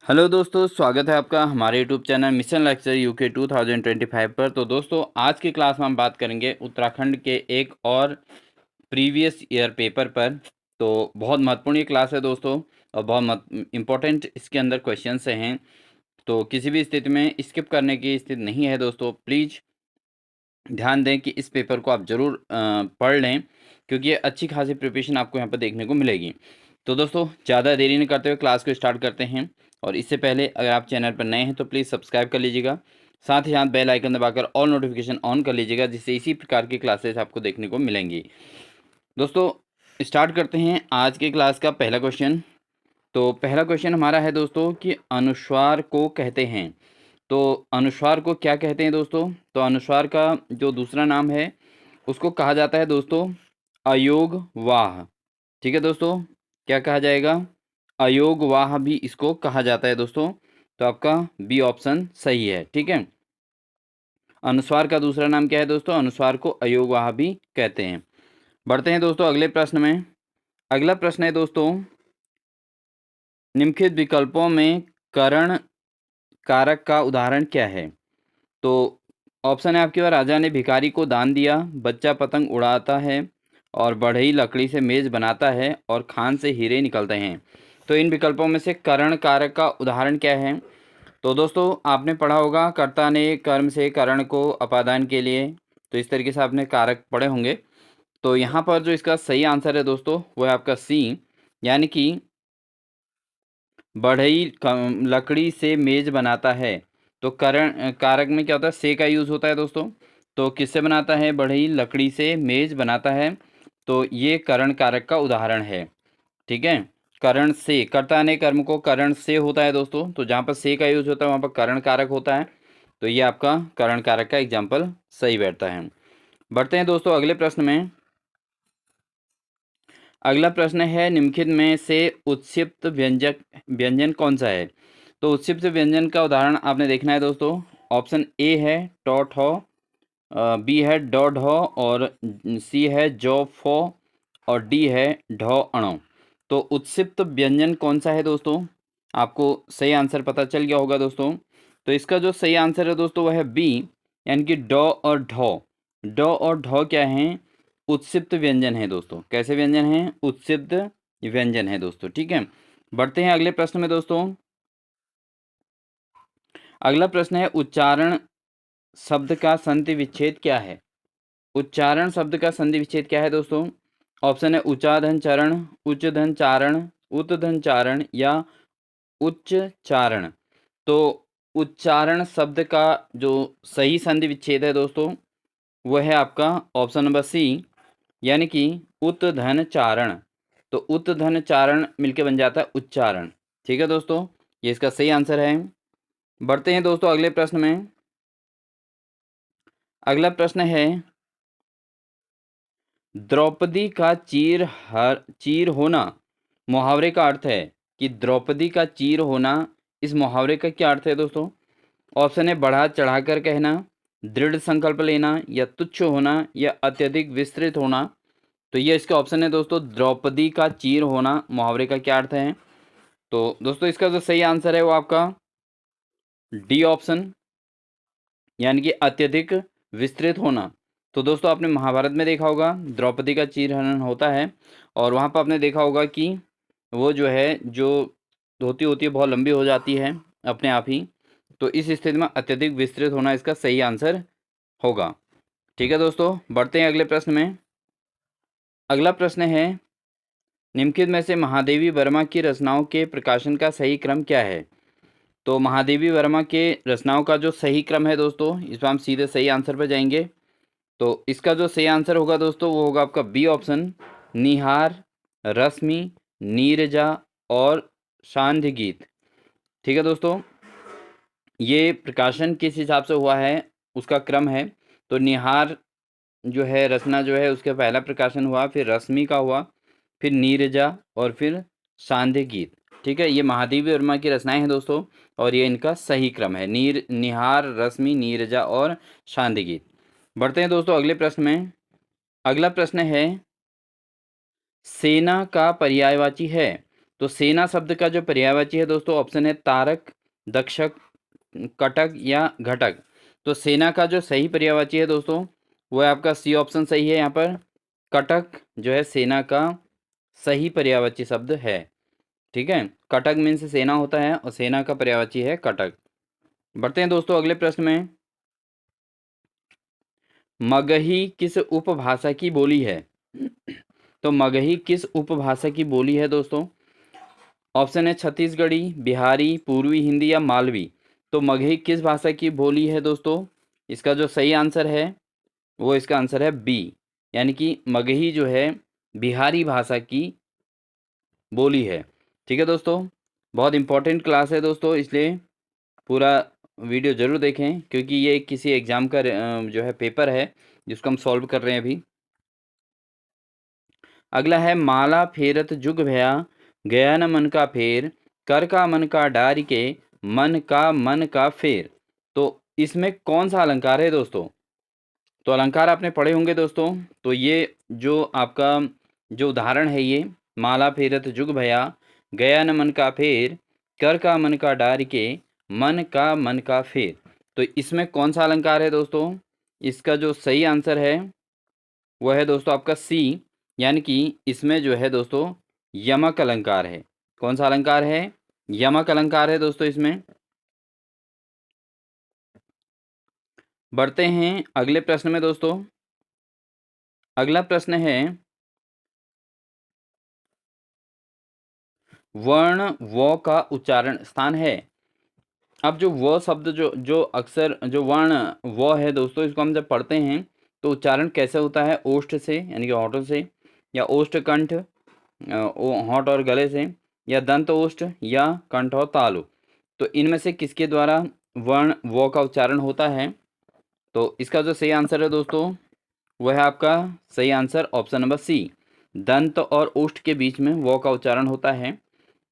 Hello दोस्तों, स्वागत है आपका हमारे YouTube channel mission lecture UK 2025 पर। तो दोस्तों, आज की क्लास में हम बात करेंगे उत्तराखंड के एक और प्रीवियस ईयर पेपर पर। तो बहुत महत्वपूर्ण ये क्लास है दोस्तों, और बहुत इम्पोर्टेंट इसके अंदर क्वेश्चन से हैं। तो किसी भी स्थिति में स्किप करने की स्थिति नहीं है दोस्तों। प्लीज़ ध्यान दें कि इस पेपर को आप ज़रूर पढ़ लें, क्योंकि ये अच्छी खासी प्रिपरेशन आपको यहाँ पर देखने को मिलेगी। तो दोस्तों, ज़्यादा देरी नहीं करते हुए क्लास को स्टार्ट करते हैं। और इससे पहले अगर आप चैनल पर नए हैं तो प्लीज़ सब्सक्राइब कर लीजिएगा, साथ ही साथ बेल आइकन दबाकर ऑल नोटिफिकेशन ऑन कर लीजिएगा, जिससे इसी प्रकार की क्लासेस आपको देखने को मिलेंगी। दोस्तों, स्टार्ट करते हैं आज की क्लास का पहला क्वेश्चन। तो पहला क्वेश्चन हमारा है दोस्तों कि अनुस्वार को कहते हैं। तो अनुस्वार को क्या कहते हैं दोस्तों? तो अनुस्वार का जो दूसरा नाम है उसको कहा जाता है दोस्तों अयोगवाह। ठीक है दोस्तों, क्या कहा जाएगा? अयोगवाह भी इसको कहा जाता है दोस्तों। तो आपका बी ऑप्शन सही है। ठीक है, अनुस्वार का दूसरा नाम क्या है दोस्तों? अनुस्वार को अयोगवाह भी कहते हैं। बढ़ते हैं दोस्तों अगले प्रश्न में। अगला प्रश्न है दोस्तों, निम्नलिखित विकल्पों में करण कारक का उदाहरण क्या है? तो ऑप्शन है आपके पास, राजा ने भिखारी को दान दिया, बच्चा पतंग उड़ाता है, और बढ़ई लकड़ी से मेज बनाता है, और खान से हीरे निकलते हैं। तो इन विकल्पों में से करण कारक का उदाहरण क्या है? तो दोस्तों, आपने पढ़ा होगा, कर्ता ने कर्म से करण को अपादान के लिए। तो इस तरीके से आपने कारक पढ़े होंगे। तो यहाँ पर जो इसका सही आंसर है दोस्तों, वो है आपका सी, यानी कि बढ़ई लकड़ी से मेज बनाता है। तो करण कारक में क्या होता है? से का यूज़ होता है दोस्तों। तो किससे बनाता है? बढ़ई लकड़ी से मेज बनाता है। तो ये करण कारक का उदाहरण है। ठीक है, करण से, कर्ता ने कर्म को करण से होता है दोस्तों। तो जहाँ पर से का यूज़ होता है वहाँ पर करण कारक होता है। तो ये आपका करण कारक का एग्जाम्पल सही बैठता है। बढ़ते हैं दोस्तों अगले प्रश्न में। अगला प्रश्न है, निम्नलिखित में से उत्क्षिप्त व्यंजन कौन सा है? तो उत्क्षिप्त व्यंजन का उदाहरण आपने देखना है दोस्तों। ऑप्शन ए है टॉ ठॉ, बी है डॉ ढॉ, और सी है जौ फौ, और डी है ढौ अणो। तो उत्क्षिप्त व्यंजन कौन सा है दोस्तों? आपको सही आंसर पता चल गया होगा दोस्तों। तो इसका जो सही आंसर है दोस्तों वह है बी, यानी कि डॉ और ढौ। डॉ और ढौ क्या हैं? उत्क्षिप्त व्यंजन है दोस्तों। कैसे व्यंजन है? उत्क्षिप्त व्यंजन है दोस्तों। ठीक है, बढ़ते हैं अगले प्रश्न में दोस्तों। अगला प्रश्न है, उच्चारण शब्द का संधि विच्छेद क्या है? उच्चारण शब्द का संधि विच्छेद क्या है दोस्तों? ऑप्शन है उच्चाधन चरण, उच्च धन चारण, उत धन चारण, या उच्चारण। तो उच्चारण शब्द का जो सही संधि विच्छेद है दोस्तों, वह है आपका ऑप्शन नंबर सी, यानी कि उत धन चारण। तो उत धन चारण मिलके बन जाता है उच्चारण। ठीक है दोस्तों, ये इसका सही आंसर है। बढ़ते हैं दोस्तों अगले प्रश्न में। अगला प्रश्न है, द्रौपदी का चीर होना मुहावरे का अर्थ है कि द्रौपदी का चीर होना, इस मुहावरे का क्या अर्थ है दोस्तों? ऑप्शन है बढ़ा चढ़ाकर कहना, दृढ़ संकल्प लेना, या तुच्छ होना, या अत्यधिक विस्तृत होना। तो ये इसके ऑप्शन है दोस्तों, द्रौपदी का चीर होना मुहावरे का क्या अर्थ है? तो दोस्तों, इसका जो सही आंसर है वो आपका डी ऑप्शन, यानी कि अत्यधिक विस्तृत होना। तो दोस्तों, आपने महाभारत में देखा होगा द्रौपदी का चीरहरण होता है, और वहाँ पर आपने देखा होगा कि वो जो है, जो धोती होती है बहुत लंबी हो जाती है अपने आप ही। तो इस स्थिति में अत्यधिक विस्तृत होना इसका सही आंसर होगा। ठीक है दोस्तों, बढ़ते हैं अगले प्रश्न में। अगला प्रश्न है, निम्नलिखित में से महादेवी वर्मा की रचनाओं के प्रकाशन का सही क्रम क्या है? तो महादेवी वर्मा के रचनाओं का जो सही क्रम है दोस्तों, इस पर हम सीधे सही आंसर पर जाएंगे। तो इसका जो सही आंसर होगा दोस्तों, वो होगा आपका बी ऑप्शन, निहार, रश्मि, नीरजा, और सांध्य गीत। ठीक है दोस्तों, ये प्रकाशन किस हिसाब से हुआ है उसका क्रम है। तो निहार जो है रचना जो है उसका पहला प्रकाशन हुआ, फिर रश्मि का हुआ, फिर नीरजा, और फिर सांध्य गीत। ठीक है, ये महादेवी वर्मा की रचनाएं हैं दोस्तों, और ये इनका सही क्रम है, निहार, रश्मि, नीरजा और सांध्य गीत। बढ़ते हैं दोस्तों अगले प्रश्न में। अगला प्रश्न है, सेना का पर्यायवाची है। तो तो सेना शब्द का जो पर्यायवाची है दोस्तों, ऑप्शन है तारक, दक्षक, कटक या घटक। तो सेना का जो सही पर्यायवाची है दोस्तों, वो है आपका सी ऑप्शन सही है। यहाँ पर कटक जो है सेना का सही पर्यायवाची शब्द है। ठीक है, कटक मीन्स सेना होता है और सेना का पर्यायवाची है कटक। बढ़ते हैं दोस्तों अगले प्रश्न में। मगही किस उपभाषा की बोली है? तो मगही किस उपभाषा की बोली है दोस्तों? ऑप्शन है छत्तीसगढ़ी, बिहारी, पूर्वी हिंदी या मालवी। तो मगही किस भाषा की बोली है दोस्तों? इसका जो सही आंसर है वो इसका आंसर है बी, यानी कि मगही जो है बिहारी भाषा की बोली है। ठीक है दोस्तों, बहुत इंपॉर्टेंट क्लास है दोस्तों, इसलिए पूरा वीडियो ज़रूर देखें, क्योंकि ये किसी एग्ज़ाम का जो है पेपर है जिसको हम सॉल्व कर रहे हैं अभी। अगला है माला फेरत जुग भया, गया न मन का फेर, कर का मन का डार के, मन का फेर। तो इसमें कौन सा अलंकार है दोस्तों? तो अलंकार आपने पढ़े होंगे दोस्तों। तो ये जो आपका जो उदाहरण है, ये माला फेरत जुग भया, गया न मन का फेर, कर का मन का डार के, मन का फेर। तो इसमें कौन सा अलंकार है दोस्तों? इसका जो सही आंसर है वह है दोस्तों आपका सी, यानी कि इसमें जो है दोस्तों यमक अलंकार है। कौन सा अलंकार है? यमक अलंकार है दोस्तों इसमें। बढ़ते हैं अगले प्रश्न में दोस्तों। अगला प्रश्न है वर्ण व का उच्चारण स्थान है। अब जो व शब्द जो जो अक्सर जो वर्ण व है दोस्तों, इसको हम जब पढ़ते हैं तो उच्चारण कैसे होता है? ओष्ठ से, यानी कि होठों से, या ओष्ठ कंठ होंठ और गले से, या दंत ओष्ठ, या कंठ और तालु। तो इनमें से किसके द्वारा वर्ण व का उच्चारण होता है? तो इसका जो सही आंसर है दोस्तों वह है आपका सही आंसर ऑप्शन नंबर सी, दंत और ओष्ठ के बीच में व का उच्चारण होता है।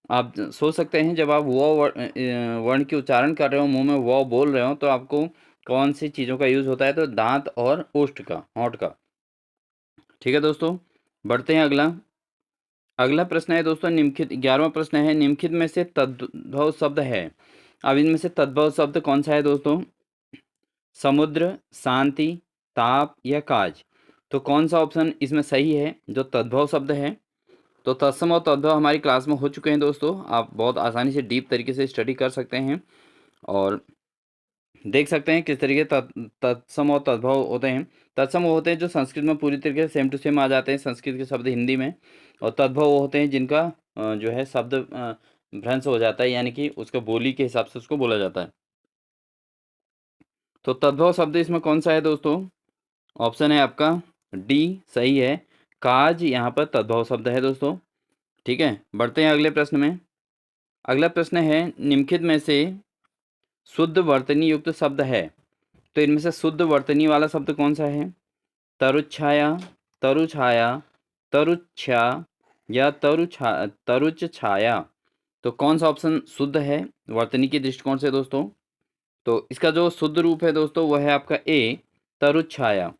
आप सोच सकते हैं, जब आप वर्ण की उच्चारण कर रहे हो, मुंह में वो बोल रहे हो, तो आपको कौन सी चीज़ों का यूज़ होता है? तो दांत और ओष्ठ का, होंठ का। ठीक है दोस्तों, बढ़ते हैं अगला। अगला प्रश्न है दोस्तों निम्नलिखित, 11वां प्रश्न है, निम्नलिखित में से तद्भव शब्द है। अब इनमें से तद्भव शब्द कौन सा है दोस्तों? समुद्र, शांति, ताप या काज। तो कौन सा ऑप्शन इसमें सही है जो तद्भव शब्द है? तो तत्सम और तद्भव हमारी क्लास में हो चुके हैं दोस्तों, आप बहुत आसानी से डीप तरीके से स्टडी कर सकते हैं और देख सकते हैं किस तरीके तत्सम और तद्भव होते हैं। तत्सम वो होते हैं जो संस्कृत में पूरी तरीके से सेम टू सेम आ जाते हैं, संस्कृत के शब्द हिंदी में। और तद्भव वो होते हैं जिनका जो है शब्द भ्रंश हो जाता है, यानी कि उसका बोली के हिसाब से उसको बोला जाता है। तो तद्भव शब्द इसमें कौन सा है दोस्तों? ऑप्शन है आपका डी सही है, काज यहाँ पर तद्भव शब्द है दोस्तों। ठीक है, बढ़ते हैं अगले प्रश्न में। अगला प्रश्न है निम्नलिखित में से शुद्ध वर्तनी युक्त शब्द है। तो इनमें से शुद्ध वर्तनी वाला शब्द कौन सा है? तरुच्छाया, तरुछाया, तरुच्छा या तरुच छाया। तो कौन सा ऑप्शन शुद्ध है वर्तनी के दृष्टिकोण से दोस्तों? तो इसका जो शुद्ध रूप है दोस्तों वह है आपका ए, तरुच्छाया।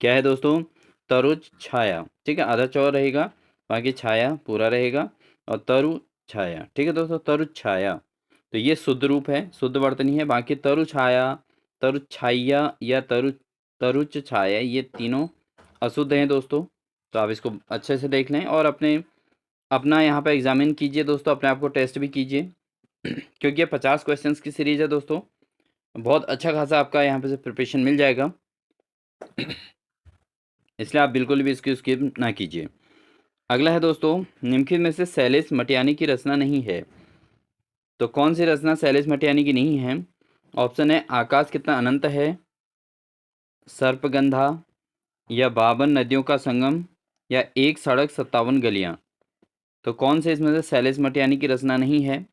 क्या है दोस्तों? तरुच छाया। ठीक है, आधा चौर रहेगा, बाकी छाया पूरा रहेगा, और तरु छाया। ठीक है दोस्तों, तरुच छाया। तो ये शुद्ध रूप है, शुद्ध वर्तनी है। बाकी तरु छाया, तरु छाया या तरुच छाया, ये तीनों अशुद्ध हैं दोस्तों। तो आप इसको अच्छे से देख लें और अपना यहाँ पर एग्जामिन कीजिए दोस्तों, अपने आप को टेस्ट भी कीजिए क्योंकि ये 50 क्वेश्चंस की सीरीज है दोस्तों, बहुत अच्छा खासा आपका यहाँ पे से प्रिपरेशन मिल जाएगा इसलिए आप बिल्कुल भी इसकी स्किप ना कीजिए। अगला है दोस्तों निम्नलिखित में से शैलेश मटियानी की रचना नहीं है। तो कौन सी रचना शैलेश मटियानी की नहीं है? ऑप्शन है आकाश कितना अनंत है, सर्पगंधा, या 52 नदियों का संगम, या एक सड़क 57 गलियां। तो कौन से इसमें से शैलेश मटियानी की रचना नहीं है?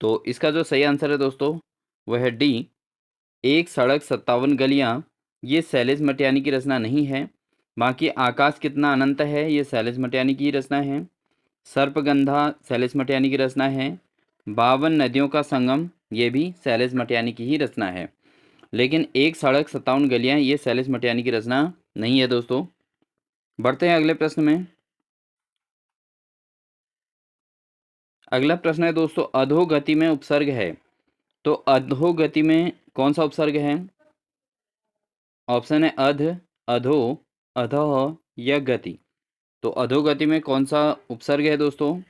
तो इसका जो सही आंसर है दोस्तों वह है डी, एक सड़क 57 गलियां। ये शैलेश मटियानी की रचना नहीं है। बाकी आकाश कितना अनंत है, ये शैलेश मटियानी की रचना है। सर्पगंधा शैलेश मटियानी की रचना है। 52 नदियों का संगम ये भी शैलेश मटियानी की ही रचना है। लेकिन एक सड़क 57 गलियां ये शैलेश मटियानी की रचना नहीं है दोस्तों। बढ़ते हैं अगले प्रश्न में। अगला प्रश्न है दोस्तों, अधोगति में उपसर्ग है, तो अधोगति में कौन सा उपसर्ग है? ऑप्शन है अध, अधो, अधः या गति। तो अधोगति में कौन सा उपसर्ग है दोस्तों?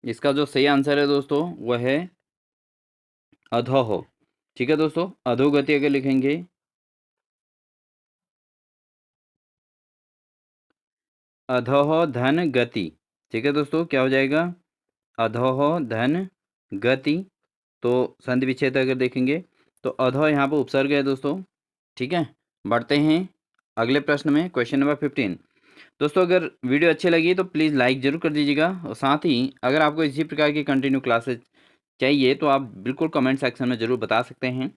इसका जो सही आंसर है दोस्तों वह है अधः। ठीक है दोस्तों, अधोगति अगर लिखेंगे अधः धन गति। ठीक है दोस्तों, क्या हो जाएगा? अधः धन गति। तो संधि विच्छेद अगर देखेंगे तो अधः यहाँ पर उपसर्ग है दोस्तों। ठीक है, बढ़ते हैं अगले प्रश्न में, क्वेश्चन नंबर 15। दोस्तों अगर वीडियो अच्छी लगी तो प्लीज़ लाइक ज़रूर कर दीजिएगा, और साथ ही अगर आपको इसी प्रकार की कंटिन्यू क्लासेज चाहिए तो आप बिल्कुल कमेंट सेक्शन में ज़रूर बता सकते हैं।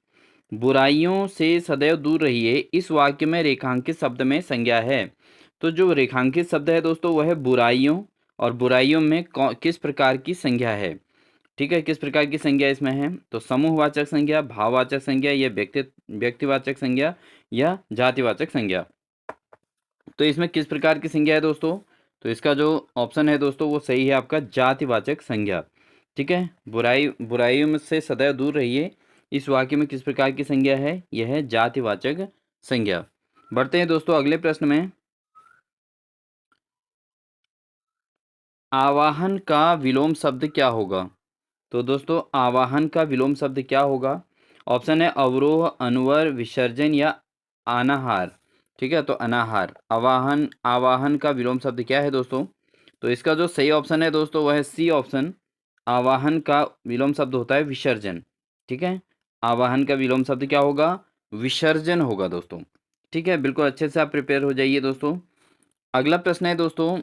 बुराइयों से सदैव दूर रहिए, इस वाक्य में रेखांकित शब्द में संज्ञा है। तो जो रेखांकित शब्द है दोस्तों वह है बुराइयों, और बुराइयों में किस प्रकार की संज्ञा है? ठीक है, किस प्रकार की संज्ञा इसमें है? तो समूहवाचक संज्ञा, भाववाचक संज्ञा, या व्यक्तिवाचक संज्ञा, या जातिवाचक संज्ञा। तो इसमें किस प्रकार की संज्ञा है दोस्तों? तो इसका जो ऑप्शन है दोस्तों वो सही है आपका, जातिवाचक संज्ञा। ठीक है, बुराइयों में से सदैव दूर रहिए, इस वाक्य में किस प्रकार की संज्ञा है? यह है जातिवाचक संज्ञा। बढ़ते हैं दोस्तों अगले प्रश्न में। आवाहन का विलोम शब्द क्या होगा? तो दोस्तों आवाहन का विलोम शब्द क्या होगा? ऑप्शन है अवरोह, अनुवर, विसर्जन, या अनाहार। ठीक है, तो अनाहार। आवाहन, आवाहन का विलोम शब्द क्या है दोस्तों? तो इसका जो सही ऑप्शन है दोस्तों वह है सी ऑप्शन, आवाहन का विलोम शब्द होता है विसर्जन। ठीक है, आवाहन का विलोम शब्द क्या होगा? विसर्जन होगा दोस्तों। ठीक है, बिल्कुल अच्छे से आप प्रिपेयर हो जाइए दोस्तों। अगला प्रश्न है दोस्तों,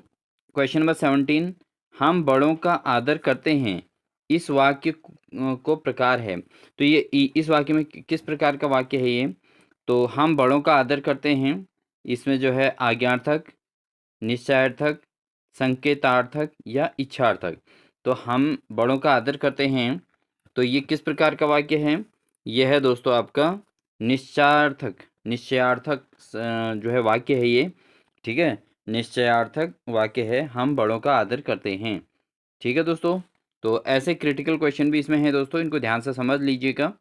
क्वेश्चन नंबर 17। हम बड़ों का आदर करते हैं, इस वाक्य को प्रकार है। तो ये इस वाक्य में किस प्रकार का वाक्य है ये? तो हम बड़ों का आदर करते हैं, इसमें जो है आज्ञार्थक, निश्चयार्थक, संकेतार्थक, या इच्छार्थक। तो हम बड़ों का आदर करते हैं, तो ये किस प्रकार का वाक्य है? यह है दोस्तों आपका निश्चयार्थक, निश्चयार्थक जो है वाक्य है ये। ठीक है, निश्चयार्थक वाक्य है, हम बड़ों का आदर करते हैं। ठीक है दोस्तों, तो ऐसे क्रिटिकल क्वेश्चन भी इसमें है दोस्तों, इनको ध्यान से समझ लीजिएगा।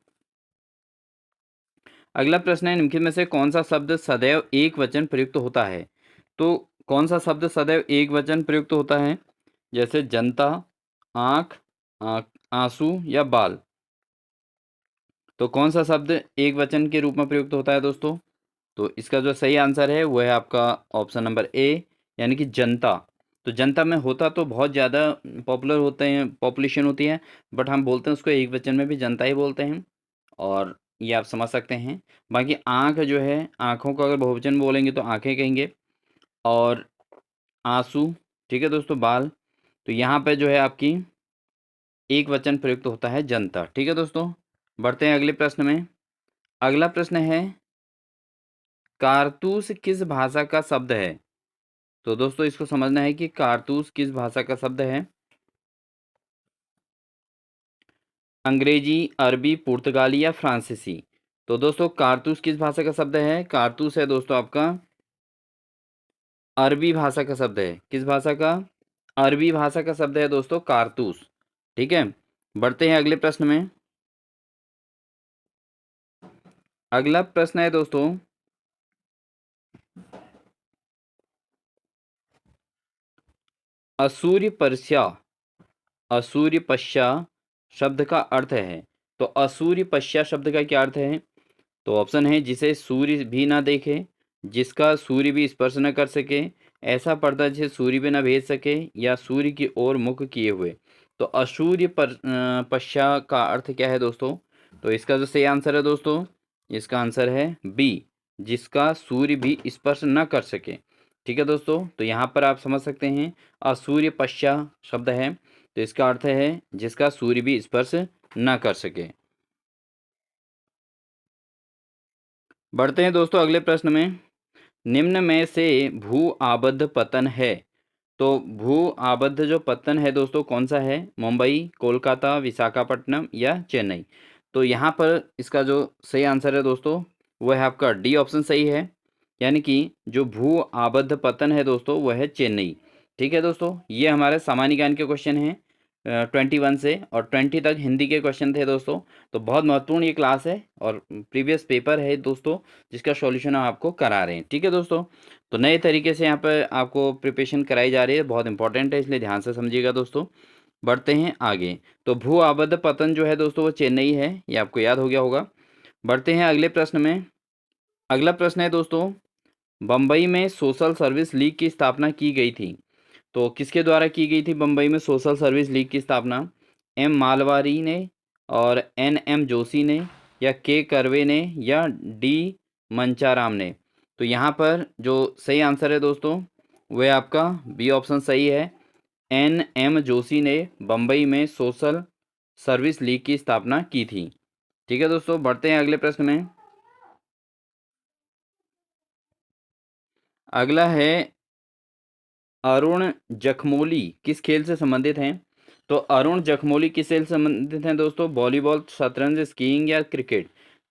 अगला प्रश्न है, निम्नलिखित में से कौन सा शब्द सदैव एक वचन प्रयुक्त होता है? तो कौन सा शब्द सदैव एक वचन प्रयुक्त होता है? जैसे जनता, आँख, आंसू, या बाल। तो कौन सा शब्द एक वचन के रूप में प्रयुक्त होता है दोस्तों? तो इसका जो सही आंसर है वह है आपका ऑप्शन नंबर ए, यानी कि जनता। तो जनता में होता तो बहुत ज़्यादा पॉपुलर होते हैं, पॉपुलेशन होती है, बट हम बोलते हैं उसको एक वचन में भी जनता ही बोलते हैं, और ये आप समझ सकते हैं। बाकी आँख जो है, आँखों को अगर बहुवचन में बोलेंगे तो आँखें कहेंगे, और आंसू, ठीक है दोस्तों, बाल। तो यहाँ पे जो है आपकी एक वचन प्रयुक्त होता है जनता। ठीक है दोस्तों, बढ़ते हैं अगले प्रश्न में। अगला प्रश्न है, कारतूस किस भाषा का शब्द है? तो दोस्तों इसको समझना है कि कारतूस किस भाषा का शब्द है। अंग्रेजी, अरबी, पुर्तगाली, या फ्रांसीसी। तो दोस्तों कारतूस किस भाषा का शब्द है? कारतूस है दोस्तों आपका अरबी भाषा का शब्द है। किस भाषा का? अरबी भाषा का शब्द है दोस्तों कारतूस। ठीक है, बढ़ते हैं अगले प्रश्न में। अगला प्रश्न है दोस्तों, असूर्य पर्श्या, असूर्य पश्या शब्द का अर्थ है। तो असूर्य पश्या शब्द का क्या अर्थ है? तो ऑप्शन है, जिसे सूर्य भी ना देखे, जिसका सूर्य भी स्पर्श न कर सके, ऐसा पर्दा जिसे सूर्य भी न भेज सके, या सूर्य की ओर मुख किए हुए। तो असूर्य पश्या का अर्थ क्या है दोस्तों? तो इसका जो सही आंसर है दोस्तों, इसका आंसर है बी, जिसका सूर्य भी स्पर्श न कर सके। ठीक है दोस्तों, तो यहाँ पर आप समझ सकते हैं असूर्य पश्या शब्द है, तो इसका अर्थ है जिसका सूर्य भी स्पर्श न कर सके। बढ़ते हैं दोस्तों अगले प्रश्न में। निम्न में से भू आबद्ध पतन है। तो भू आबद्ध जो पतन है दोस्तों कौन सा है? मुंबई, कोलकाता, विशाखापट्टनम, या चेन्नई। तो यहाँ पर इसका जो सही आंसर है दोस्तों वह है आपका डी ऑप्शन सही है, यानी कि जो भू आबद्ध पतन है दोस्तों वह है चेन्नई। ठीक है दोस्तों, ये हमारे सामान्य ज्ञान के क्वेश्चन हैं। 21 से और 20 तक हिंदी के क्वेश्चन थे दोस्तों। तो बहुत महत्वपूर्ण ये क्लास है और प्रीवियस पेपर है दोस्तों, जिसका सॉल्यूशन हम आपको करा रहे हैं। ठीक है दोस्तों, तो नए तरीके से यहाँ पर आपको प्रिपरेशन कराई जा रही है, बहुत इंपॉर्टेंट है, इसलिए ध्यान से समझिएगा दोस्तों। बढ़ते हैं आगे। तो भू आबद्ध पतन जो है दोस्तों वो चेन्नई है, ये आपको याद हो गया होगा। बढ़ते हैं अगले प्रश्न में। अगला प्रश्न है दोस्तों, बम्बई में सोशल सर्विस लीग की स्थापना की गई थी। तो किसके द्वारा की गई थी बम्बई में सोशल सर्विस लीग की स्थापना? एम मालवारी ने और एन एम जोशी ने या के कर्वे ने या डी मंचाराम ने? तो यहाँ पर जो सही आंसर है दोस्तों वह आपका बी ऑप्शन सही है। एन एम जोशी ने बम्बई में सोशल सर्विस लीग की स्थापना की थी। ठीक है दोस्तों, बढ़ते हैं अगले प्रश्न में। अगला है, अरुण जखमोली किस खेल से संबंधित हैं? तो अरुण जखमोली किस खेल से संबंधित हैं दोस्तों? वॉलीबॉल, शतरंज, स्कीइंग या क्रिकेट?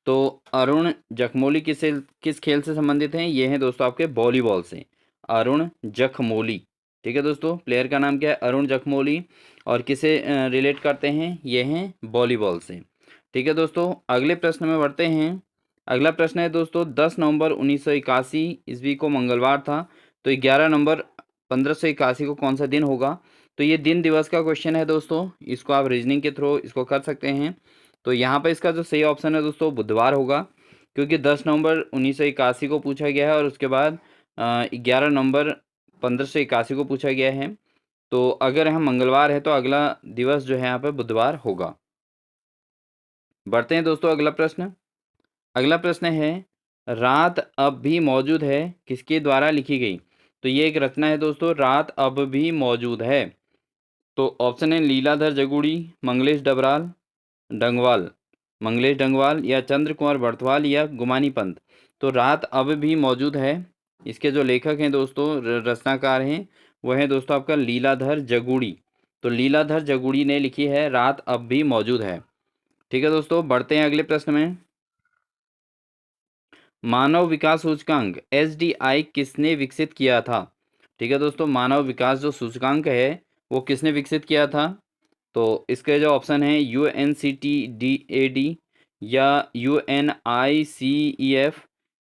तो अरुण जखमोली किस खेल से संबंधित हैं? ये हैं दोस्तों आपके वॉलीबॉल से, अरुण जखमोली। ठीक है दोस्तों, प्लेयर का नाम क्या है? अरुण जखमोली। और किसे रिलेट करते हैं? ये हैं वॉलीबॉल से। ठीक है दोस्तों, अगले प्रश्न में बढ़ते हैं। अगला प्रश्न है दोस्तों, 10 नवंबर 1981 ईस्वी को मंगलवार था। तो 11 नवंबर 1581 को कौन सा दिन होगा? तो ये दिन दिवस का क्वेश्चन है दोस्तों, इसको आप रीजनिंग के थ्रू इसको कर सकते हैं। तो यहाँ पर इसका जो सही ऑप्शन है दोस्तों बुधवार होगा, क्योंकि 10 नवंबर 1981 को पूछा गया है और उसके बाद 11 नवंबर 1581 को पूछा गया है। तो अगर हम मंगलवार है तो अगला दिवस जो है यहाँ पर बुधवार होगा। बढ़ते हैं दोस्तों अगला प्रश्न। अगला प्रश्न है, रात अब भी मौजूद है किसके द्वारा लिखी गई? तो ये एक रचना है दोस्तों, रात अब भी मौजूद है। तो ऑप्शन है लीलाधर जगूड़ी, मंगलेश डबराल डंगवाल, मंगलेश डंगवाल या चंद्र कुमार बर्थवाल या गुमानी पंत। तो रात अब भी मौजूद है, इसके जो लेखक हैं दोस्तों, रचनाकार हैं, वह है दोस्तों आपका लीलाधर जगूड़ी। तो लीलाधर जगूड़ी ने लिखी है रात अब भी मौजूद है। ठीक है दोस्तों, बढ़ते हैं अगले प्रश्न में। मानव विकास सूचकांक एसडीआई किसने विकसित किया था? ठीक है दोस्तों, मानव विकास जो सूचकांक है वो किसने विकसित किया था? तो इसके जो ऑप्शन है UNCTAD या UNICEF,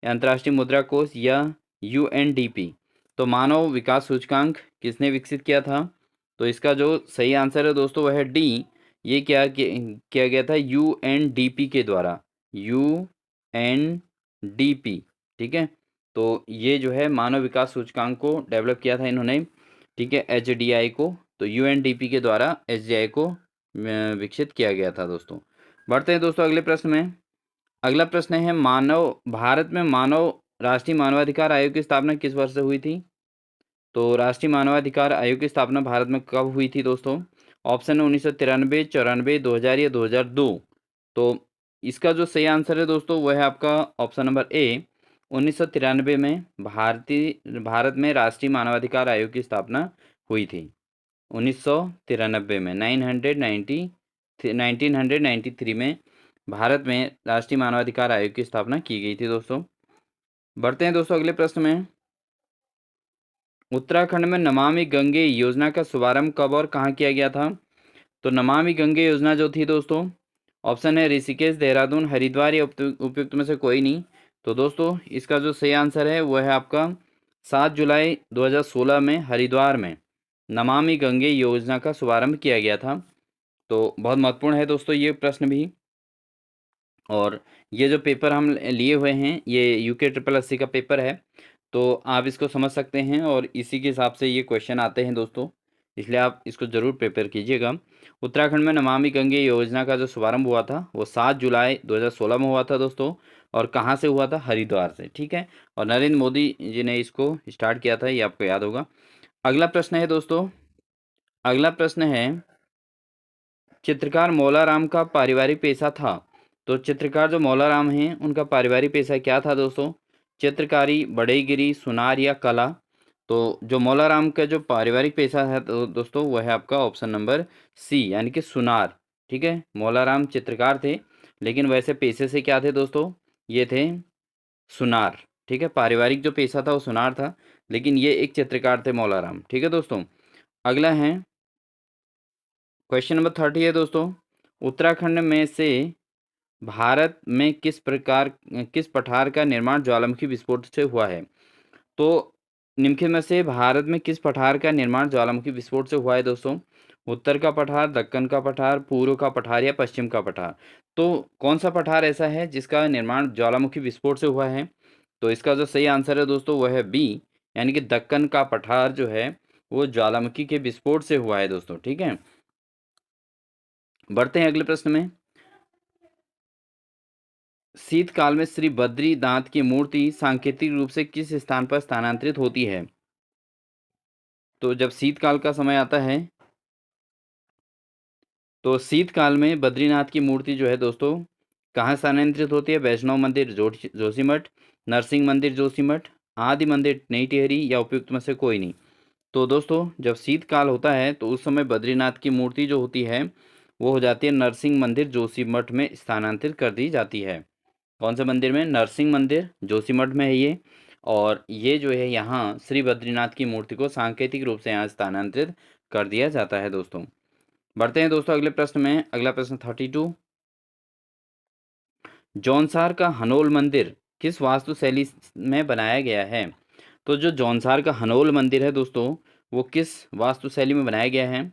अंतर्राष्ट्रीय मुद्रा कोष, या UNDP। तो मानव विकास सूचकांक किसने विकसित किया था? तो इसका जो सही आंसर है दोस्तों वह है डी। ये किया गया था UNDP के द्वारा, UNDP। ठीक है, तो ये जो है मानव विकास सूचकांक को डेवलप किया था इन्होंने। ठीक है, HDI को, तो UNDP के द्वारा HDI को विकसित किया गया था दोस्तों। बढ़ते हैं दोस्तों अगले प्रश्न में। अगला प्रश्न है, भारत में राष्ट्रीय मानवाधिकार आयोग की स्थापना किस वर्ष से हुई थी? तो राष्ट्रीय मानवाधिकार आयोग की स्थापना भारत में कब हुई थी दोस्तों? ऑप्शन है 1993, 94, 2000 या 2002। तो इसका जो सही आंसर है दोस्तों वह है आपका ऑप्शन नंबर ए, 1993 में भारत में राष्ट्रीय मानवाधिकार आयोग की स्थापना हुई थी। 1993 में 1993 में भारत में राष्ट्रीय मानवाधिकार आयोग की स्थापना की गई थी दोस्तों। बढ़ते हैं दोस्तों अगले प्रश्न में। उत्तराखंड में नमामि गंगे योजना का शुभारंभ कब और कहाँ किया गया था? तो नमामि गंगे योजना जो थी दोस्तों, ऑप्शन है ऋषिकेश, देहरादून, हरिद्वार या उपयुक्त में से कोई नहीं। तो दोस्तों इसका जो सही आंसर है वह है आपका 7 जुलाई 2016 में हरिद्वार में नमामि गंगे योजना का शुभारंभ किया गया था। तो बहुत महत्वपूर्ण है दोस्तों ये प्रश्न भी। और ये जो पेपर हम लिए हुए हैं ये UK 8080 का पेपर है, तो आप इसको समझ सकते हैं और इसी के हिसाब से ये क्वेश्चन आते हैं दोस्तों, इसलिए आप इसको ज़रूर प्रिपेयर कीजिएगा। उत्तराखंड में नमामि गंगे योजना का जो शुभारंभ हुआ था वो 7 जुलाई 2016 में हुआ था दोस्तों। और कहाँ से हुआ था? हरिद्वार से। ठीक है, और नरेंद्र मोदी जी ने इसको स्टार्ट किया था, ये आपको याद होगा। अगला प्रश्न है दोस्तों, अगला प्रश्न है, चित्रकार मौलाराम का पारिवारिक पेशा था। तो चित्रकार जो मौलाराम हैं उनका पारिवारिक पेशा क्या था दोस्तों? चित्रकारी, बढ़ईगिरी, सुनार या कला? तो जो मौलाराम का जो पारिवारिक पेशा है तो दोस्तों वह है आपका ऑप्शन नंबर सी, यानी कि सुनार। ठीक है, मौलाराम चित्रकार थे लेकिन वैसे पेशे से क्या थे दोस्तों? ये थे सुनार। ठीक है, पारिवारिक जो पेशा था वो सुनार था, लेकिन ये एक चित्रकार थे मौलाराम। ठीक है दोस्तों, अगला है, क्वेश्चन नंबर 30 है दोस्तों, उत्तराखंड में से भारत में किस पठार का निर्माण ज्वालामुखी विस्फोट से हुआ है? तो निम्नलिखित में से भारत में किस पठार का निर्माण ज्वालामुखी विस्फोट से हुआ है दोस्तों? उत्तर का पठार, दक्कन का पठार, पूर्व का पठार या पश्चिम का पठार? तो कौन सा पठार ऐसा है जिसका निर्माण ज्वालामुखी विस्फोट से हुआ है? तो इसका जो सही आंसर है दोस्तों वह है बी, यानी कि दक्कन का पठार जो है वो ज्वालामुखी के विस्फोट से हुआ है दोस्तों। ठीक है, बढ़ते हैं अगले प्रश्न में। शीतकाल में श्री बद्रीनाथ की मूर्ति सांकेतिक रूप से किस स्थान पर स्थानांतरित होती है? तो जब शीतकाल का समय आता है तो शीतकाल में बद्रीनाथ की मूर्ति जो है दोस्तों कहाँ स्थानांतरित होती है? वैष्णव मंदिर जोशीमठ, नरसिंह मंदिर जोशीमठ, आदि मंदिर नई टिहरी या उपयुक्त में से कोई नहीं। तो दोस्तों जब शीतकाल होता है तो उस समय बद्रीनाथ की मूर्ति जो होती है वो हो जाती है नरसिंह मंदिर जोशीमठ में स्थानांतरित कर दी जाती है। कौन से मंदिर में? नरसिंह मंदिर जोशीमठ में है ये। और ये जो है यहाँ श्री बद्रीनाथ की मूर्ति को सांकेतिक रूप से यहाँ स्थानांतरित कर दिया जाता है दोस्तों। बढ़ते हैं दोस्तों अगले प्रश्न में। अगला प्रश्न 32, जौनसार का हनोल मंदिर किस वास्तुशैली में बनाया गया है? तो जो जौनसार का हनोल मंदिर है दोस्तों वो किस वास्तुशैली में बनाया गया है?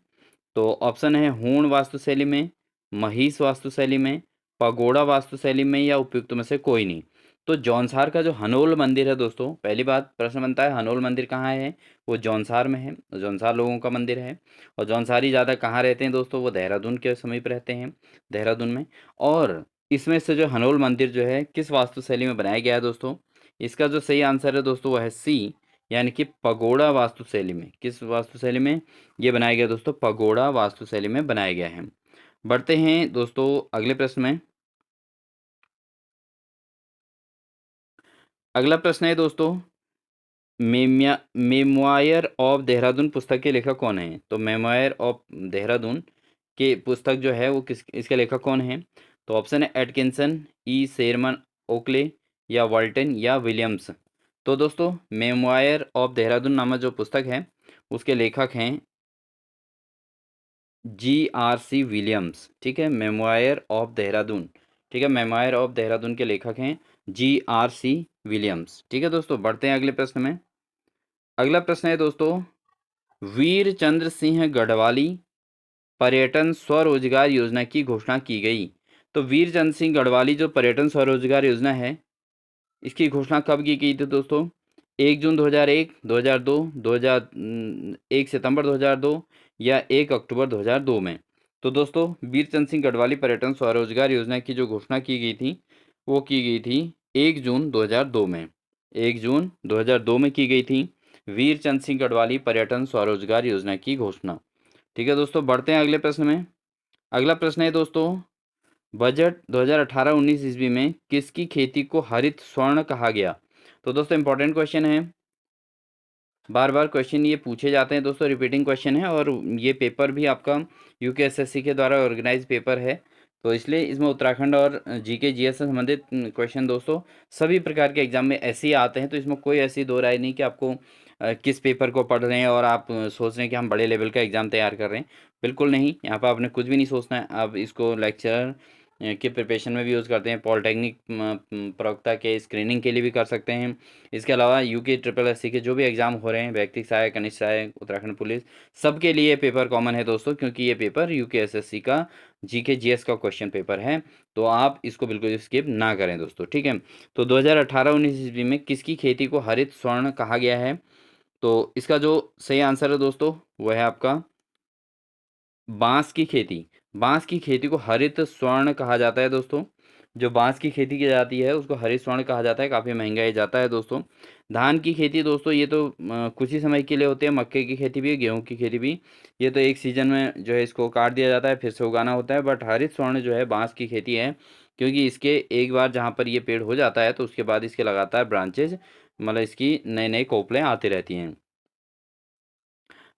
तो ऑप्शन है हूण वास्तुशैली में, महिष वास्तुशैली में, पगोड़ा वास्तुशैली में या उपयुक्त में से कोई नहीं। तो जौनसार का जो हनोल मंदिर है दोस्तों, पहली बात प्रश्न बनता है हनोल मंदिर कहाँ है? वो जौनसार में है, जौनसार लोगों का मंदिर है। और जौनसारी ज़्यादा कहाँ रहते हैं दोस्तों? वो देहरादून के समीप रहते हैं, देहरादून में। और इसमें से जो हनोल मंदिर जो है किस वास्तुशैली में बनाया गया है दोस्तों? इसका जो सही आंसर है दोस्तों वह है सी, यानी कि पगोड़ा वास्तुशैली में। किस वास्तुशैली में ये बनाया गया दोस्तों? पगोड़ा वास्तुशैली में बनाया गया है। बढ़ते हैं दोस्तों अगले प्रश्न में। अगला प्रश्न है दोस्तों, मेमोयर ऑफ देहरादून पुस्तक के लेखक कौन है? तो मेमोयर ऑफ देहरादून के पुस्तक जो है वो किस इसके लेखक कौन है? तो ऑप्शन है एटकिंसन, ई शेरमन ओकले या वाल्टन या विलियम्स। तो दोस्तों मेमोयर ऑफ देहरादून नामक जो पुस्तक है उसके लेखक हैं GRC विलियम्स। ठीक है, मेमोयर ऑफ देहरादून। ठीक है, मेमोयर ऑफ देहरादून के लेखक हैं GRC विलियम्स। ठीक है दोस्तों, बढ़ते हैं अगले प्रश्न में। अगला प्रश्न है दोस्तों, वीर चंद्र सिंह गढ़वाली पर्यटन स्वरोजगार योजना की घोषणा की गई। तो वीर चंद्र सिंह गढ़वाली जो पर्यटन स्वरोजगार योजना है इसकी घोषणा कब की गई थी दोस्तों? 1 जून 2001, 2002, 1 सितंबर 2002 या 1 अक्टूबर 2002 में। तो दोस्तों वीरचंद सिंह गढ़वाली पर्यटन स्वरोजगार योजना की जो घोषणा की गई थी वो की गई थी 1 जून 2002 में। 1 जून 2002 में की गई थी वीरचंद सिंह गढ़वाली पर्यटन स्वरोजगार योजना की घोषणा। ठीक है दोस्तों, बढ़ते हैं अगले प्रश्न में। अगला प्रश्न है दोस्तों, बजट 2018-19 ईस्वी में किसकी खेती को हरित स्वर्ण कहा गया? तो दोस्तों इंपॉर्टेंट क्वेश्चन है, बार बार क्वेश्चन ये पूछे जाते हैं दोस्तों, रिपीटिंग क्वेश्चन है और ये पेपर भी आपका UKSSC के द्वारा ऑर्गेनाइज पेपर है। तो इसलिए इसमें उत्तराखंड और GK GS से संबंधित क्वेश्चन दोस्तों सभी प्रकार के एग्जाम में ऐसे ही आते हैं। तो इसमें कोई ऐसी दो राय नहीं कि आपको किस पेपर को पढ़ रहे हैं और आप सोच रहे हैं कि हम बड़े लेवल का एग्ज़ाम तैयार कर रहे हैं। बिल्कुल नहीं, यहाँ पर आपने कुछ भी नहीं सोचना है। आप इसको लेक्चरर के प्रिपरेशन में भी यूज़ करते हैं, पॉलिटेक्निक प्रवक्ता के स्क्रीनिंग के लिए भी कर सकते हैं। इसके अलावा UKSSC के जो भी एग्ज़ाम हो रहे हैं, व्यक्तिगत सहायक, कनिष्ठ सहायक, उत्तराखंड पुलिस, सबके लिए ये पेपर कॉमन है दोस्तों, क्योंकि ये पेपर UKSSC का GK GS का क्वेश्चन पेपर है। तो आप इसको बिल्कुल स्किप ना करें दोस्तों। ठीक है, तो 2018-19 ईस्वी में किसकी खेती को हरित स्वर्ण कहा गया है? तो इसका जो सही आंसर है दोस्तों वह है आपका बांस की खेती। बांस की खेती को हरित स्वर्ण कहा जाता है दोस्तों। जो बांस की खेती की जाती है उसको हरित स्वर्ण कहा जाता है, काफ़ी महंगा ये जाता है दोस्तों। धान की खेती दोस्तों ये तो कुछ ही समय के लिए होते हैं, मक्के की खेती भी, गेहूं की खेती भी, ये तो एक सीजन में जो है इसको काट दिया जाता है फिर से उगाना होता है। बट हरित स्वर्ण जो है बांस की खेती है, क्योंकि इसके एक बार जहाँ पर ये पेड़ हो जाता है तो उसके बाद इसके लगातार ब्रांचेज, मतलब इसकी नए नए कोपलें आती रहती हैं।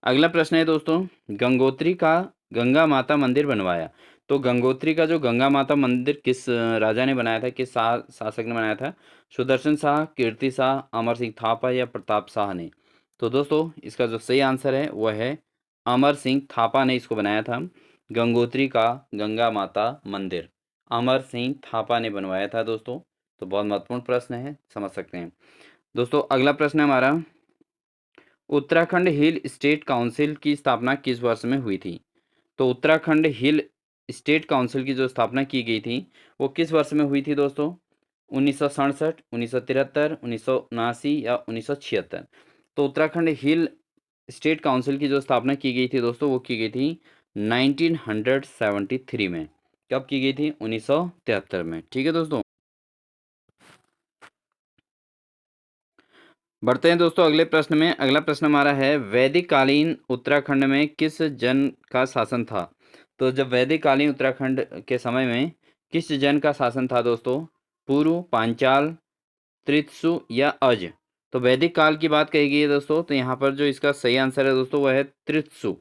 अगला प्रश्न है दोस्तों, गंगोत्री का गंगा माता मंदिर बनवाया। तो गंगोत्री का जो गंगा माता मंदिर किस राजा ने बनाया था, किस शासक ने बनाया था? सुदर्शन शाह, कीर्ति शाह, अमर सिंह थापा या प्रताप शाह ने? तो दोस्तों इसका जो सही आंसर है वह है अमर सिंह थापा ने इसको बनाया था। गंगोत्री का गंगा माता मंदिर अमर सिंह थापा ने बनवाया था दोस्तों। तो बहुत महत्वपूर्ण प्रश्न है, समझ सकते हैं दोस्तों। अगला प्रश्न है हमारा, उत्तराखंड हिल स्टेट काउंसिल की स्थापना किस वर्ष में हुई थी? तो उत्तराखंड हिल स्टेट काउंसिल की जो स्थापना की गई थी वो किस वर्ष में हुई थी दोस्तों? 1967, 1973, 1979 या 1976? तो उत्तराखंड हिल स्टेट काउंसिल की जो स्थापना की गई थी दोस्तों वो की गई थी 1973 में। कब की गई थी? 1973 में। ठीक है दोस्तों, बढ़ते हैं दोस्तों अगले प्रश्न में। अगला प्रश्न हमारा है, वैदिक कालीन उत्तराखंड में किस जन का शासन था? तो जब वैदिक कालीन उत्तराखंड के समय में किस जन का शासन था दोस्तों? पुरु, पांचाल, त्रित्सु या अज? तो वैदिक काल की बात कही गई है दोस्तों, तो यहाँ पर जो इसका सही आंसर है दोस्तों वह है त्रित्सु।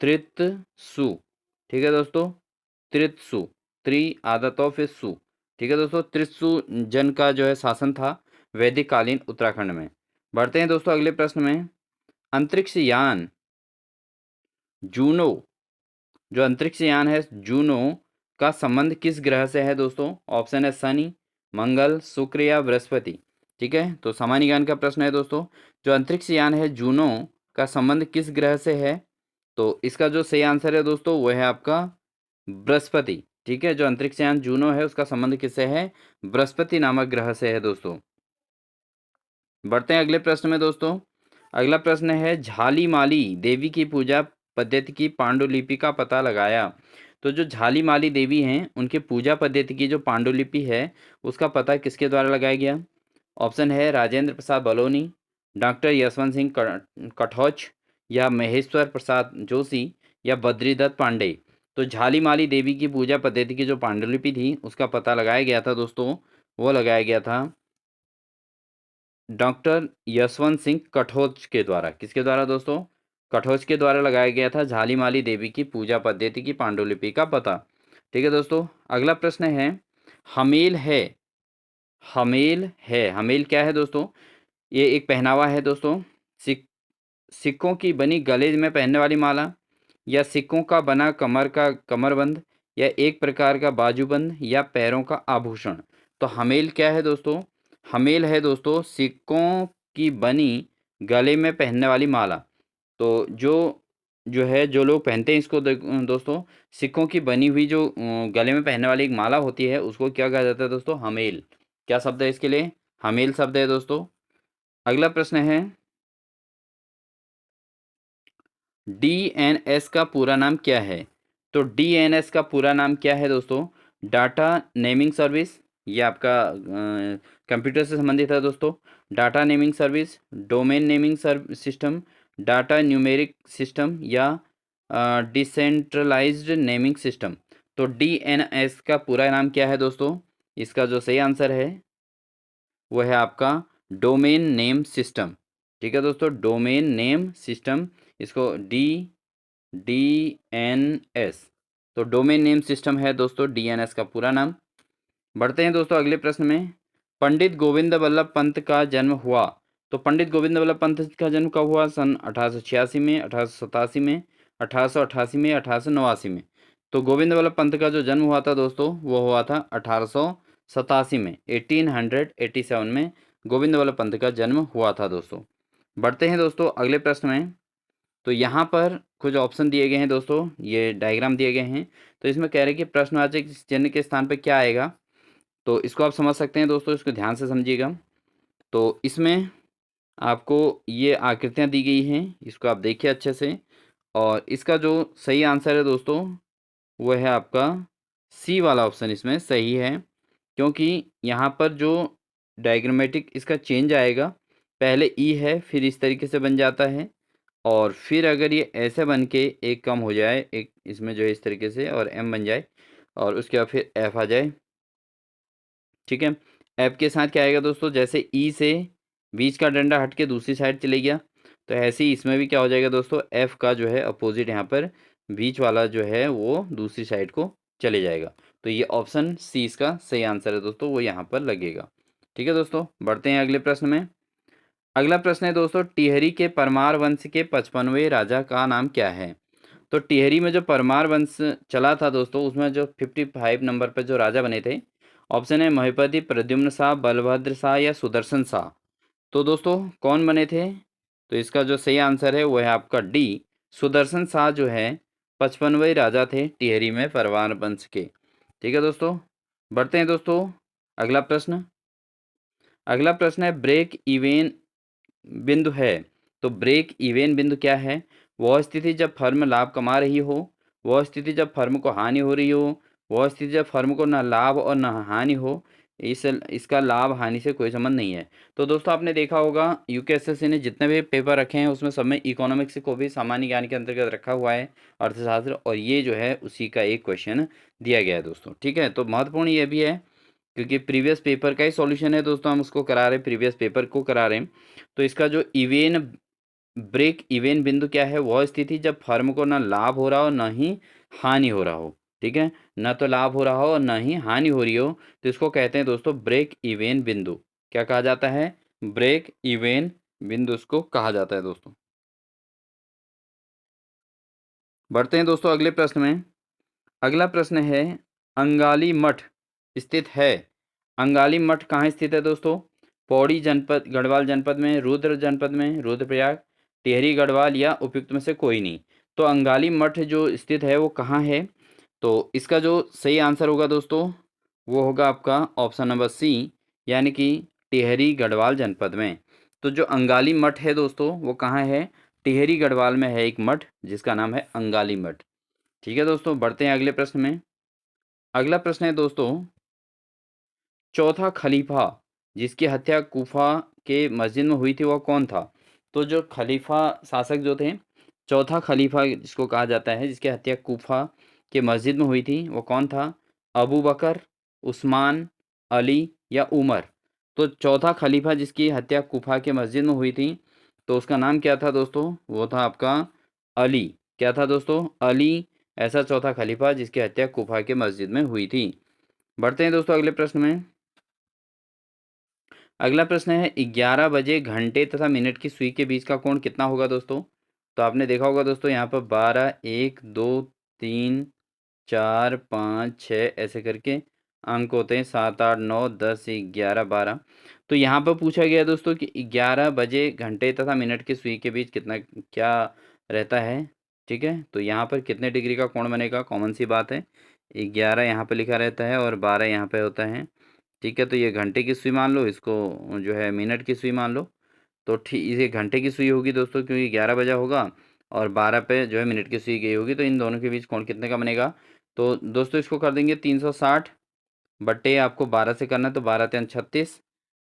त्रित्सु, ठीक है दोस्तों, त्रित्सु, त्रि आधा तो फिर सु। ठीक है दोस्तों, त्रित्सु जन का जो है शासन था वैदिक कालीन उत्तराखंड में। बढ़ते हैं दोस्तों अगले प्रश्न में। अंतरिक्ष यान जूनो, जो अंतरिक्ष यान है जूनो का संबंध किस ग्रह से है दोस्तों? ऑप्शन है शनि, मंगल, शुक्र या बृहस्पति। ठीक है, तो सामान्य ज्ञान का प्रश्न है दोस्तों, जो अंतरिक्ष यान है जूनो का संबंध किस ग्रह से है? तो इसका जो सही आंसर है दोस्तों वह है आपका बृहस्पति। ठीक है, जो अंतरिक्ष यान जूनो है उसका संबंध किससे है? बृहस्पति नामक ग्रह से है दोस्तों। बढ़ते हैं अगले प्रश्न में दोस्तों। अगला प्रश्न है, झालीमाली देवी की पूजा पद्धति की पांडुलिपि का पता लगाया। तो जो झालीमाली देवी हैं उनके पूजा पद्धति की जो पांडुलिपि है उसका पता किसके द्वारा लगाया गया? ऑप्शन है राजेंद्र प्रसाद बलौनी, डॉक्टर यशवंत सिंह कठौच या महेश्वर प्रसाद जोशी या बद्रीदत्त पांडे। तो झालीमाली देवी की पूजा पद्धति की जो पांडुलिपि थी उसका पता लगाया गया था दोस्तों, वो लगाया गया था डॉक्टर यशवंत सिंह कठोच के द्वारा। किसके द्वारा दोस्तों? कठोच के द्वारा लगाया गया था झालीमाली देवी की पूजा पद्धति की पांडुलिपि का पता। ठीक है दोस्तों, अगला प्रश्न है, हमेल है, हमेल है, हमेल क्या है दोस्तों? ये एक पहनावा है दोस्तों। सिक्कों की बनी गले में पहनने वाली माला, या सिक्कों का बना कमर का कमरबंद, या एक प्रकार का बाजूबंद, या पैरों का आभूषण। तो हमेल क्या है दोस्तों? हमेल है दोस्तों सिक्कों की बनी गले में पहनने वाली माला। तो जो है जो लोग पहनते हैं इसको दोस्तों, सिक्कों की बनी हुई जो गले में पहनने वाली एक माला होती है उसको क्या कहा जाता है दोस्तों? हमेल। क्या शब्द है इसके लिए? हमेल शब्द है दोस्तों। अगला प्रश्न है, डीएनएस का पूरा नाम क्या है? तो डीएनएस का पूरा नाम क्या है दोस्तों? डाटा नेमिंग सर्विस, ये आपका कंप्यूटर से संबंधित है दोस्तों। Data naming service, domain naming system, data numeric system या डिसेंट्रलाइज्ड नेमिंग सिस्टम। तो डीएनएस का पूरा नाम क्या है दोस्तों? इसका जो सही आंसर है वो है आपका डोमेन नेम सिस्टम। ठीक है दोस्तों, डोमेन नेम सिस्टम, इसको डीएनएस, तो डोमेन नेम सिस्टम है दोस्तों डीएनएस का पूरा नाम। बढ़ते हैं दोस्तों अगले प्रश्न में। पंडित गोविंद वल्लभ पंत का जन्म हुआ। तो पंडित गोविंद वल्लभ पंत का जन्म कब हुआ? सन 1886 में, 1887 में, 1888 में, 1889 में। तो गोविंद वल्लभ पंत का जो जन्म हुआ था दोस्तों वो हुआ था 1887 में, 1887 में गोविंद वल्लभ पंत का जन्म हुआ था दोस्तों। बढ़ते हैं दोस्तों अगले प्रश्न में। तो यहाँ पर कुछ ऑप्शन दिए गए हैं दोस्तों, ये डायग्राम दिए गए हैं। तो इसमें कह रहे हैं कि प्रश्नवाचक चिन्ह के स्थान पर क्या आएगा? तो इसको आप समझ सकते हैं दोस्तों, इसको ध्यान से समझिएगा। तो इसमें आपको ये आकृतियाँ दी गई हैं, इसको आप देखिए अच्छे से। और इसका जो सही आंसर है दोस्तों वो है आपका सी वाला ऑप्शन इसमें सही है, क्योंकि यहाँ पर जो डायग्रामेटिक इसका चेंज आएगा, पहले ई है फिर इस तरीके से बन जाता है, और फिर अगर ये ऐसे बन के एक कम हो जाए, एक इसमें जो है इस तरीके से और एम बन जाए, और उसके बाद फिर एफ आ जाए। ठीक है, एफ के साथ क्या आएगा दोस्तों? जैसे ई से बीच का डंडा हट के दूसरी साइड चले गया, तो ऐसे ही इसमें भी क्या हो जाएगा दोस्तों? एफ का जो है अपोजिट यहाँ पर बीच वाला जो है वो दूसरी साइड को चले जाएगा। तो ये ऑप्शन सी इसका सही आंसर है दोस्तों, वो यहाँ पर लगेगा। ठीक है दोस्तों, बढ़ते हैं अगले प्रश्न में। अगला प्रश्न है दोस्तों, टिहरी के परमार वंश के 55वें राजा का नाम क्या है? तो टिहरी में जो परमार वंश चला था दोस्तों, उसमें जो 55 नंबर पे जो राजा बने थे, ऑप्शन है महीपति, प्रद्युम्न शाह, बलभद्र शाह या सुदर्शन शाह। तो दोस्तों कौन बने थे? तो इसका जो सही आंसर है वो है आपका डी, सुदर्शन शाह जो है 55वें राजा थे टिहरी में परमार वंश के। ठीक है दोस्तों, बढ़ते हैं दोस्तों अगला प्रश्न। अगला प्रश्न है ब्रेक इवेन बिंदु है। तो ब्रेक इवेन बिंदु क्या है? वह स्थिति जब फर्म लाभ कमा रही हो, वह स्थिति जब फर्म को हानि हो रही हो, वह स्थिति जब फर्म को न लाभ और न हानि हो। इसका लाभ हानि से कोई संबंध नहीं है। तो दोस्तों आपने देखा होगा यूकेएसएससी ने जितने भी पेपर रखे हैं उसमें सब में इकोनॉमिक्स को भी सामान्य ज्ञान के अंतर्गत रखा हुआ है, अर्थशास्त्र, और ये जो है उसी का एक क्वेश्चन दिया गया है दोस्तों। ठीक है, तो महत्वपूर्ण ये भी है क्योंकि प्रीवियस पेपर का ही सॉल्यूशन है दोस्तों, हम उसको करा रहे हैं, प्रीवियस पेपर को करा रहे हैं। तो इसका जो इवेन ब्रेक इवेन बिंदु क्या है? वह स्थिति जब फर्म को न लाभ हो रहा हो न ही हानि हो रहा हो। ठीक है, न तो लाभ हो रहा हो और न ही हानि हो रही हो, तो इसको कहते हैं दोस्तों ब्रेक इवेन बिंदु। क्या कहा जाता है? ब्रेक इवेन बिंदु इसको कहा जाता है दोस्तों। बढ़ते हैं दोस्तों अगले प्रश्न में। अगला प्रश्न है अंगाली मठ स्थित है। अंगाली मठ कहाँ स्थित है दोस्तों? पौड़ी जनपद, गढ़वाल जनपद में, रुद्र जनपद में, रुद्रप्रयाग, टिहरी, गढ़वाल या उपयुक्त में से कोई नहीं। तो अंगाली मठ जो स्थित है वो कहाँ है? तो इसका जो सही आंसर होगा दोस्तों वो होगा आपका ऑप्शन नंबर सी, यानी कि टिहरी गढ़वाल जनपद में। तो जो अंगाली मठ है दोस्तों वो कहाँ है? टिहरी गढ़वाल में है एक मठ जिसका नाम है अंगाली मठ। ठीक है दोस्तों, बढ़ते हैं अगले प्रश्न में। अगला प्रश्न है दोस्तों चौथा खलीफा जिसकी हत्या कूफा के मस्जिद में हुई थी वह कौन था? तो जो खलीफा शासक जो थे, चौथा खलीफा जिसको कहा जाता है जिसकी हत्या कूफा के मस्जिद में हुई थी वो कौन था? अबू बकर, उस्मान, अली या उमर। तो चौथा खलीफा जिसकी हत्या कूफा के मस्जिद में हुई थी तो उसका नाम क्या था दोस्तों? वो था आपका अली। क्या था दोस्तों? अली ऐसा चौथा खलीफा जिसकी हत्या कूफा के मस्जिद में हुई थी। बढ़ते हैं दोस्तों अगले प्रश्न में। अगला प्रश्न है 11 बजे घंटे तथा मिनट की सुई के बीच का कोण कितना होगा दोस्तों? तो आपने देखा होगा दोस्तों यहाँ पर 12, 1, 2, 3, 4, 5, 6 ऐसे करके अंक होते हैं, 7, 8, 9, 10, 11, 12। तो यहाँ पर पूछा गया दोस्तों कि 11 बजे घंटे तथा मिनट की सुई के बीच कितना क्या रहता है। ठीक है, तो यहाँ पर कितने डिग्री का कोण बनेगा? कॉमन सी बात है, 11 यहाँ पर लिखा रहता है और 12 यहाँ पे होता है। ठीक है, तो ये घंटे की सुई मान लो, इसको जो है मिनट की सुई मान लो। तो ठीक ये घंटे की सुई होगी दोस्तों क्योंकि 11 बजा होगा और 12 पे जो है मिनट की सुई गई होगी, तो इन दोनों के बीच कोण कितने का बनेगा? तो दोस्तों इसको कर देंगे 360 बट्टे आपको 12 से करना है, तो 12 3 36।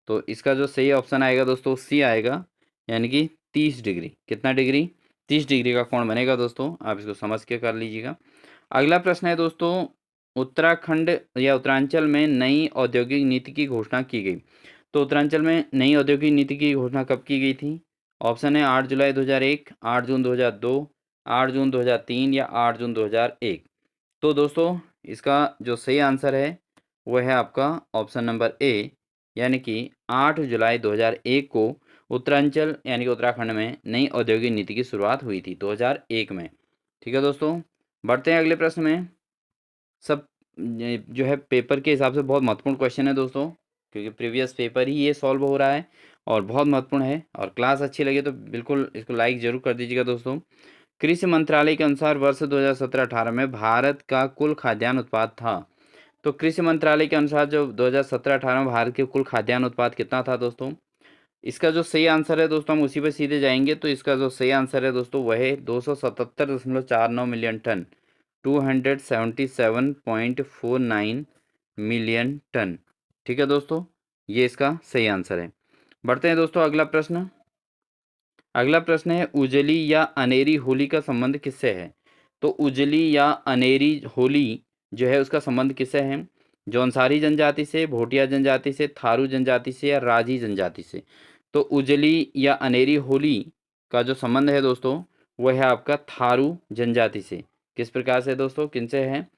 तो इसका जो सही ऑप्शन आएगा दोस्तों सी आएगा, यानी कि 30 डिग्री। कितना डिग्री? 30 डिग्री का कोण बनेगा दोस्तों, आप इसको समझ के कर लीजिएगा। अगला प्रश्न है दोस्तों उत्तराखंड या उत्तरांचल में नई औद्योगिक नीति की घोषणा की गई। तो उत्तरांचल में नई औद्योगिक नीति की घोषणा कब की गई थी? ऑप्शन है 8 जुलाई 2001, 8 जून 2002, 8 जून 2003 या 8 जून 2001। तो दोस्तों इसका जो सही आंसर है वो है आपका ऑप्शन नंबर ए, यानी कि 8 जुलाई 2001 को उत्तरांचल यानी कि उत्तराखंड में नई औद्योगिक नीति की शुरुआत हुई थी 2001 में। ठीक है दोस्तों, बढ़ते हैं अगले प्रश्न में। सब ये जो है पेपर के हिसाब से बहुत महत्वपूर्ण क्वेश्चन है दोस्तों, क्योंकि प्रीवियस पेपर ही ये सॉल्व हो रहा है और बहुत महत्वपूर्ण है। और क्लास अच्छी लगे तो बिल्कुल इसको लाइक जरूर कर दीजिएगा दोस्तों। कृषि मंत्रालय के अनुसार वर्ष 2017-18 में भारत का कुल खाद्यान्न उत्पाद था। तो कृषि मंत्रालय के अनुसार जो 2017-18 में भारत के कुल खाद्यान्न उत्पाद कितना था दोस्तों? इसका जो सही आंसर है दोस्तों हम उसी पे सीधे जाएंगे। तो इसका जो सही आंसर है दोस्तों वह है 277.49 मिलियन टन, 277.49 मिलियन टन। ठीक है दोस्तों, ये इसका सही आंसर है। बढ़ते हैं दोस्तों अगला प्रश्न। अगला प्रश्न है उजली या अनेरी होली का संबंध किससे है? तो उजली या अनेरी होली जो है उसका संबंध किससे है? जौनसारी जनजाति से, भोटिया जनजाति से, थारू जनजाति से या राजी जनजाति से। तो उजली या अनेरी होली का जो संबंध है दोस्तों वह है आपका थारू जनजाति से। किस प्रकार से दोस्तों, किनसे है?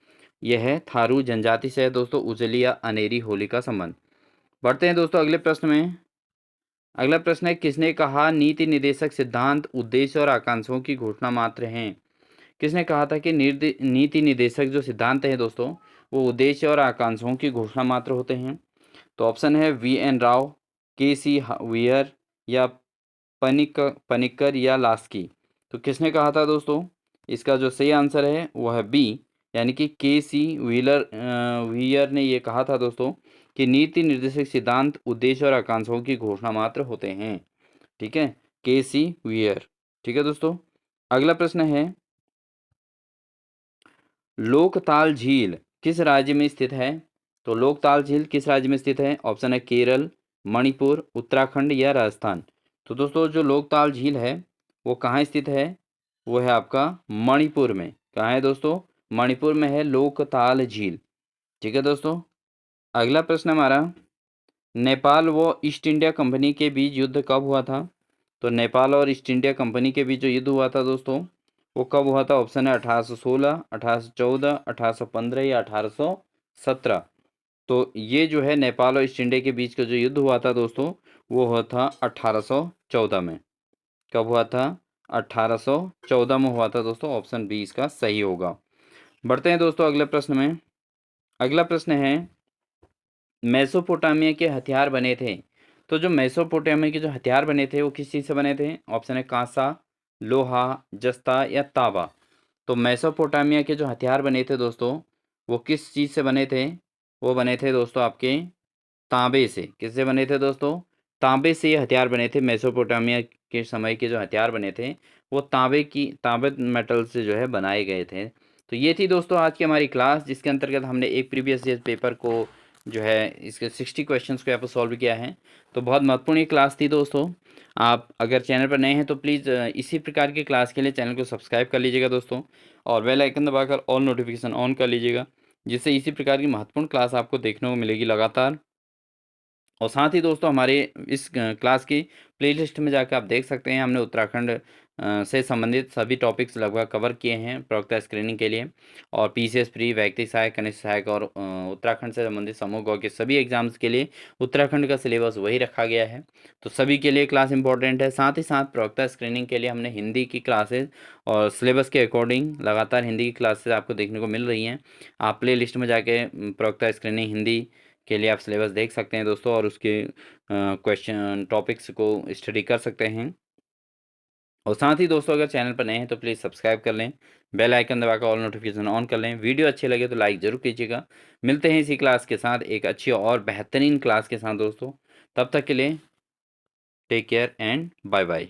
यह है थारू जनजाति से है दोस्तों उजली या अनेरी होली का संबंध। बढ़ते हैं दोस्तों अगले प्रश्न में। अगला प्रश्न है किसने कहा नीति निदेशक सिद्धांत उद्देश्य और आकांक्षाओं की घोषणा मात्र हैं? किसने कहा था कि नीति निर्देशक जो सिद्धांत है दोस्तों, वो उद्देश्य और आकांक्षाओं की घोषणा मात्र होते हैं। तो ऑप्शन है VN राव, KC वियर, या पनिक्कर या लास्की। तो किसने कहा था दोस्तों? इसका जो सही आंसर है वो है बी, यानी कि KC वियर ने ये कहा था दोस्तों कि नीति निर्देशक सिद्धांत उद्देश्य और आकांक्षाओं की घोषणा मात्र होते हैं। ठीक है, KC वियर। ठीक है दोस्तों, अगला प्रश्न है, लोकताल झील किस राज्य में स्थित है? तो लोकताल झील किस राज्य में स्थित है? ऑप्शन है केरल, मणिपुर, उत्तराखंड या राजस्थान। तो दोस्तों जो लोकताल झील है वो कहाँ स्थित है? वो है आपका मणिपुर में। कहाँ है दोस्तों? मणिपुर में है लोकताल झील। ठीक है दोस्तों, अगला प्रश्न हमारा, नेपाल व ईस्ट इंडिया कंपनी के बीच युद्ध कब हुआ था? तो नेपाल और ईस्ट इंडिया कंपनी के बीच जो युद्ध हुआ था दोस्तों, वो कब हुआ था? ऑप्शन है 1816, 1814, 1815 या 1817। तो ये जो है नेपाल और ईस्ट इंडिया के बीच का जो युद्ध हुआ था दोस्तों, वो हुआ था 1814 में। कब हुआ था? 1814 में हुआ था दोस्तों। ऑप्शन बी इसका सही होगा। बढ़ते हैं दोस्तों अगले प्रश्न में। अगला प्रश्न है, मेसोपोटामिया के हथियार बने थे। तो जो मेसोपोटामिया के जो हथियार बने थे वो किस चीज़ से बने थे? ऑप्शन है कांसा, लोहा, जस्ता या तांबा। तो मेसोपोटामिया के जो हथियार बने थे दोस्तों, वो किस चीज़ से बने थे? वो बने थे दोस्तों आपके तांबे से। किससे बने थे दोस्तों? तांबे से ये हथियार बने थे। मेसोपोटामिया के समय के जो हथियार बने थे वो तांबे मेटल से जो है बनाए गए थे। तो ये थी दोस्तों आज की हमारी क्लास, जिसके अंतर्गत हमने एक प्रीवियस ईयर पेपर को जो है इसके 60 क्वेश्चंस को यहाँ पर सॉल्व किया है। तो बहुत महत्वपूर्ण ये क्लास थी दोस्तों। आप अगर चैनल पर नए हैं तो प्लीज़ इसी प्रकार की क्लास के लिए चैनल को सब्सक्राइब कर लीजिएगा दोस्तों, और बेल आइकन दबाकर ऑल नोटिफिकेशन ऑन कर लीजिएगा, जिससे इसी प्रकार की महत्वपूर्ण क्लास आपको देखने को मिलेगी लगातार। और साथ ही दोस्तों हमारे इस क्लास की प्लेलिस्ट में जाकर आप देख सकते हैं, हमने उत्तराखंड से संबंधित सभी टॉपिक्स लगभग कवर किए हैं प्रवक्ता स्क्रीनिंग के लिए। और PCS प्री, व्यक्ति सहायक, कनिष्ठ सहायक और उत्तराखंड से संबंधित समूह गौ के सभी एग्जाम्स के लिए उत्तराखंड का सिलेबस वही रखा गया है। तो सभी के लिए क्लास इंपॉर्टेंट है। साथ ही साथ प्रवक्ता स्क्रीनिंग के लिए हमने हिंदी की क्लासेज और सिलेबस के अकॉर्डिंग लगातार हिंदी की क्लासेज आपको देखने को मिल रही हैं। आप प्ले लिस्ट में जाके प्रवक्ता स्क्रीनिंग हिंदी के लिए आप सिलेबस देख सकते हैं दोस्तों, और उसके क्वेश्चन टॉपिक्स को स्टडी कर सकते हैं। और साथ ही दोस्तों अगर चैनल पर नए हैं तो प्लीज़ सब्सक्राइब कर लें, बेल आइकन दबाकर ऑल नोटिफिकेशन ऑन कर लें। वीडियो अच्छे लगे तो लाइक ज़रूर कीजिएगा। मिलते हैं इसी क्लास के साथ एक अच्छी और बेहतरीन क्लास के साथ दोस्तों। तब तक के लिए take care and bye bye.